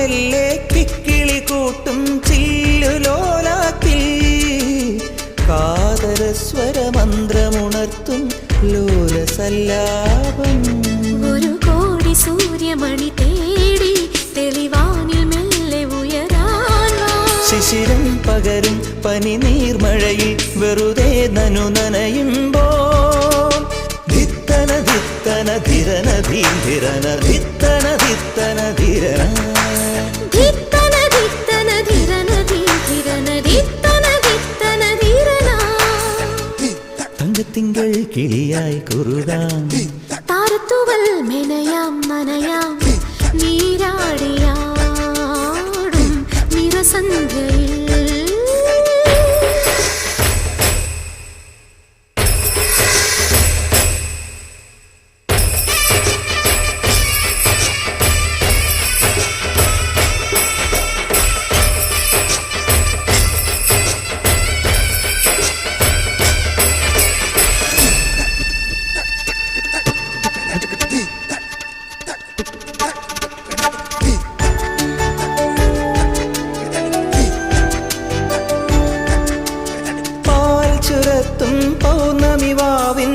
മെല്ലെ കിക്കിളി കൂട്ടും ചില്ലുലോലാക്കിൽ കാതരസ്വരമന്ത്രമുണർത്തും ലോലസല്ലാപം. ഒരു കോടി സൂര്യമണി തേടി തെളിവാനിൽ മെല്ലെ ഉയരാൻ ശിശിരം പകരും പനി നീർമഴയിൽ വെറുതെ നനു നനയുമ്പോ ധിത്തന ധിത്തന ധിരന ധീരന ധിത്തന ധിത്തന ധിരന ധിത്തന ധിത്തന ധിരന ധീരന ധിത്തന ധിത്തന ധിരന. തങ്കത്തിങ്കൾ കിളിയായി കുറുകാം താരത്തുവൽ മെനയാം നനയാം നീരാടിയാടും നിറസന്ധ്യയിൽ. പൗർണമി വാവിൻ